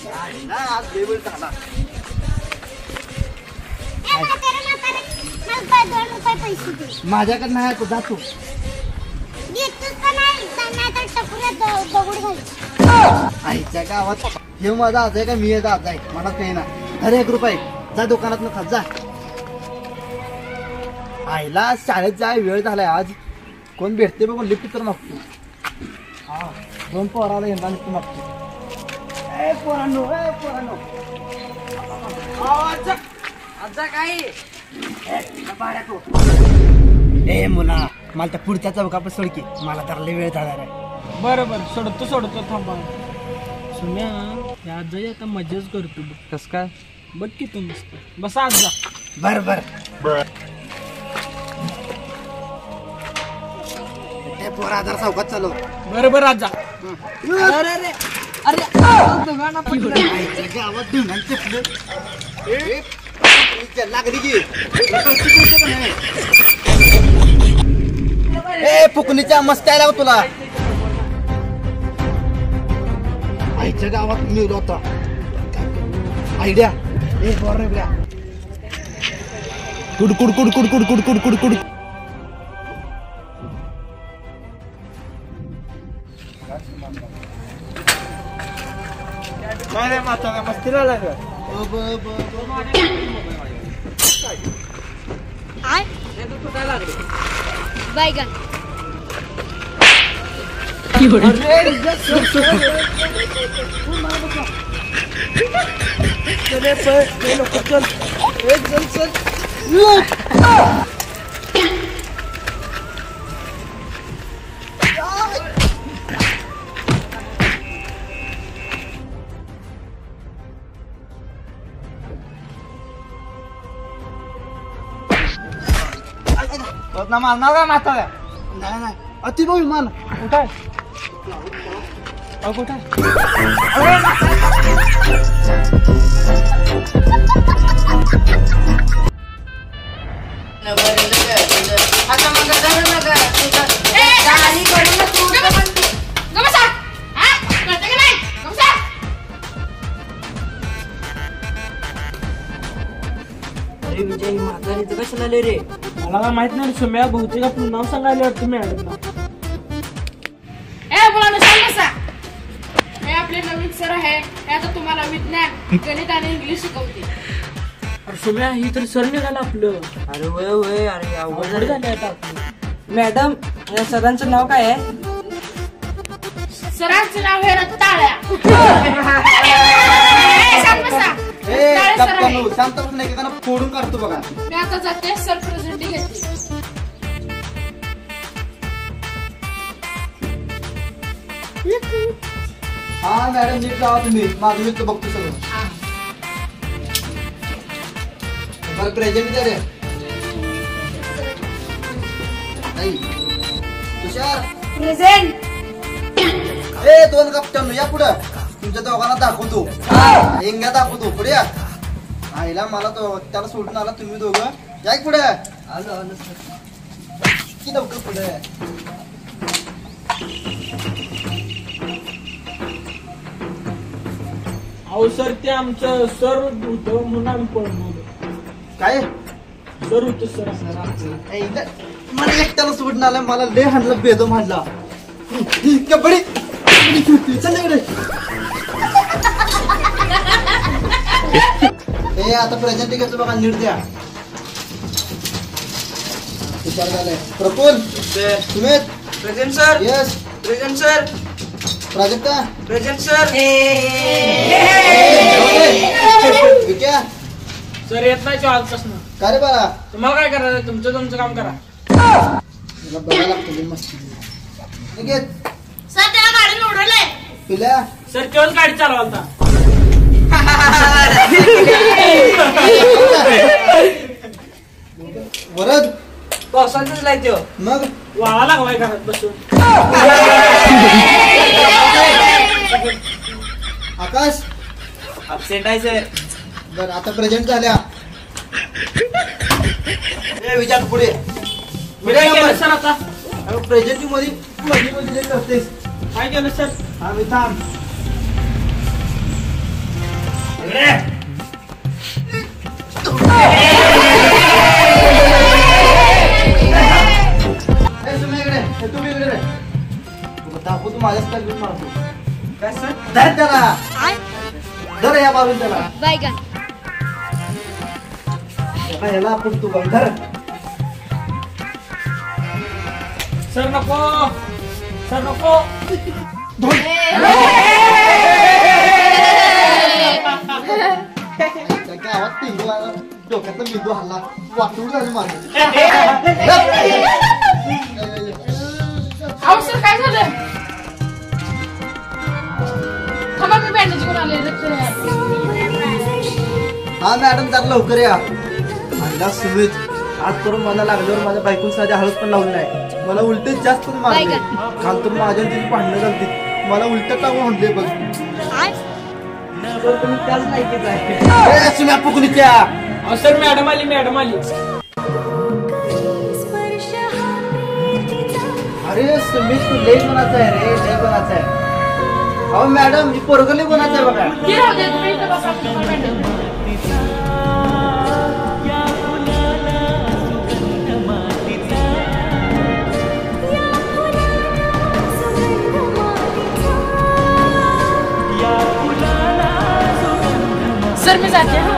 आज लेवल झाला. माझ्याकडे नाही तो जातो. आईच्या गावात हे माझा आज आहे का मी आज आहे मला काही ना. अरे 1 रुपये जा दुकानात न खात जा. आईला शाळेत जाय वेळ झालाय. आज कोण भेटते बघ लिफ्ट तर मागतो. हा 2 पोराला यंदा लिफ्ट मागतो. ए पोरांनो आजा काय ए मुला मला त्या पुढच्या चौकाप सोडकी. मला तर लय वेळ झाला रे. बरं सोडतो थांबा. सुम्या या आजाई आता मजाच करतो बघ. कस काय बघ की तू मस्त बसा आजा. बर ए पोरा जरा चौकात चालव. बरं आजा. अरे गावात ढुंगान चपलं लागली की. ए फुकणीच्या मस्त आला तुला. आईच्या गावात मिळलो होता आयडिया. ए बोर्या कुड काय माता मस्तीला लागलं. बैगन मारणार काय माता नाही अति बघ मान कुठं कुठं विजय म्हातारीचं कशाला आले रे. मला काय माहित नाही. सुम्या बहुतेक आपलं नाव सांगायला वाटतं मॅडम. हे आपले नवीन सर आहे. आता तुम्हाला विज्ञान गणित आणि इंग्लिश शिकवते. अरे सुम्या ही तर सर निघाला आपलं. अरे वय अरे अवघड झाले आता. मॅडम या सरांचं नाव काय आहे. सरांचं नाव हे रताळ्या. शांत एकेकानं फोडून काढतो बघा. मी आता जाते सर प्रेझेंटी घेते. हा मॅडम नीट जावा तुम्ही. माझं मी तर बघतो सगळं. बरं प्रेझेंट द्या रे. तुषार प्रेझेंट. ए 2 कप्टन या पुढं. तुमच्या दोघांना दाखवतो. हिंगा दाखवतो पुढे या. आईला मला तो त्याला सोडून आला तुम्ही दोघं. या पुढे. आलो की लवकर पुढे. अहो सर ते आमचं सर होतं म्हणून आम्ही पळलो. काय सर होतं सर मला एकट्याला सोडून आला. मला लय हाणलं बेदम हाणला. कबड्डी चल इकडे. ए आता प्रेझेंट घ्यायचं बघा नीट द्या. विचार झालाय. Praful Sumit present sir. Yes present sir. Prajakta present sir. Vikya sir येत नाही आजपासून. काय रे बाळा तुम्हाला काय करायचं. तुमचं काम करा. तुला बघायला लागतं मस्त. सर त्याला गाडी उडवलंय. पिल्या सर केवळ गाडी चालवालता. वरद पावसाचंच लायतो. मग वाळा लागलाय घरात बसून. आकाश अपसेंट आहे सर. बर आता प्रेझेंट झाल्या. विचार पुढे. काय केलं सर आता. प्रेझेंटिंग मध्ये करतेस. काय केलं सर. आम्ही थांब. धर या मारून त्याला बैगन याला आपण तू बघ धर सर नको सर नको त्या गावात टिंगला डोक्यातला बिंदू हल्ला वाटून झालं माझं अहो सर काय झालं थांबा मी बँडेज करून आले हा मॅडम जरा लवकर या आणला सुमित आज करून मला लागल्यावर माझ्या बायकून साध्या हळद पण लावली नाही मला उलटेच जास्त मारले काल तर माझ्या तिची भांडणं झाली मला उलट टाकून म्हणले बघ तुम्ही त्याच लायकीच आहे. सुम्या पुकलीच्या अहो सर मॅडम आली मॅडम आली अरे सुमित तू लय कोणाचा आहे रे लय कोणाचा आहे अहो मॅडम ही पोरगं लय कोणाचं आहे बघा की राहू दे तुम्ही इथं बसा मी तुम्हाला बँडेज सर मी जाते हा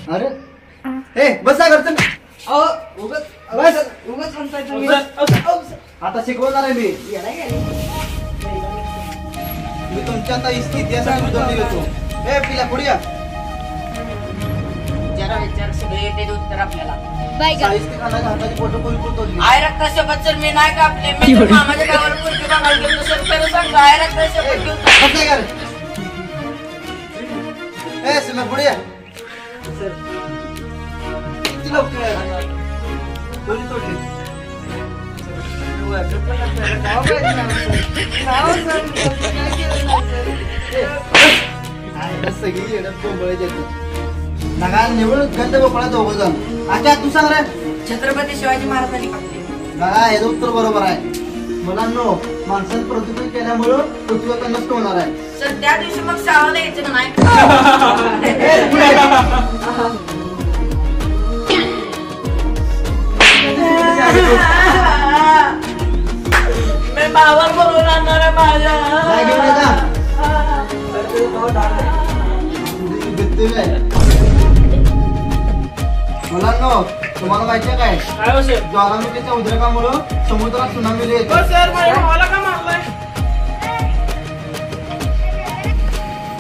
अरे ए बसा करतो आता शिकवणार आहे मी तुमच्या आता इतिहासात घेतो ए पिल्या पुढे या जरा विचार सगळे येते उत्तर आपल्याला बैगन साहित्य खाण्याच्या हाताची फोटो कोणी तोडली आय रक्ताशपथ सर मी नाही कापले मी तर मामाच्या गावाला पुरकी बघायला गेलो सर खरं सांगतो आय रक्ताशपथ घेऊन बसा यार ए सुम्या पुढे या किती लवकर आहे? कोणी तोडली सगळी येणं बोंबळायची नका निवडून गंध बोकळा दोघ जण अच्छा तू सांग रे छत्रपती शिवाजी महाराजांनी कापले बघा हे उत्तर बरोबर आहे मुलांनो माणसाने प्रदूषण केल्यामुळं पृथ्वी आता नष्ट होणार आहे सर त्या दिवशी मग शाळेला यायचं का नाही ए, पुढे आहे. मी भावाला बोलवून आणणार आहे काय घेऊन ये जा. माझ्या घेतलेली आहे. मुलांनो तुम्हाला माहिती आहे काय काय हो सर ज्वालामुखीच्या उद्रेकामुळं समुद्रात सुनामी येते सर माझ्या भावाला का मारलाय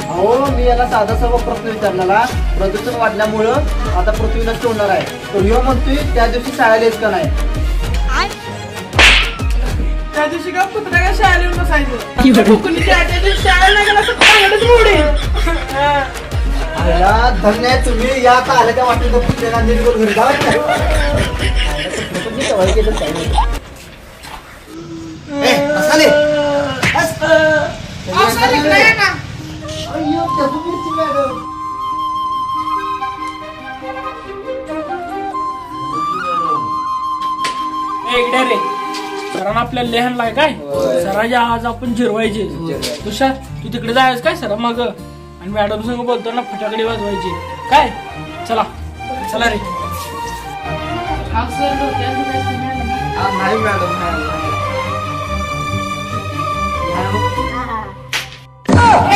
अहो मी याला साधा सर्व प्रश्न विचारलेला प्रदूषण वाढल्यामुळं आता पृथ्वी नष्ट होणार आहे तो ह्यो म्हणतोय त्या दिवशी शाळेला येत का नाही त्या दिवशी का कुत्रा का शाळेला येऊन बसायचं कोणी त्या दिवशी शाळेला गेला तर चांगलंच मोडे याला धन्य आहे तुम्ही या का आल्या त्या वाटेत पुढच्या नीट करून घरी जावा की. केलं काय नाही. ए, बसाले. बस. अहो सर इकडे या ना अय्यो, त्याचं मिरची मॅडम. इकडे रे सरांना आपल्याला लिहायला काय सराच्या आज आपण जिरवायचे तुषार तू तिकडे जायच काय सर मग आणि मॅडम संग बोलताना फटाकडे वाजवायचे काय चला चला रे अहो सर डोक्यात दुखायचं तुम्ही आले ना. नाही मॅडम नाही. ए,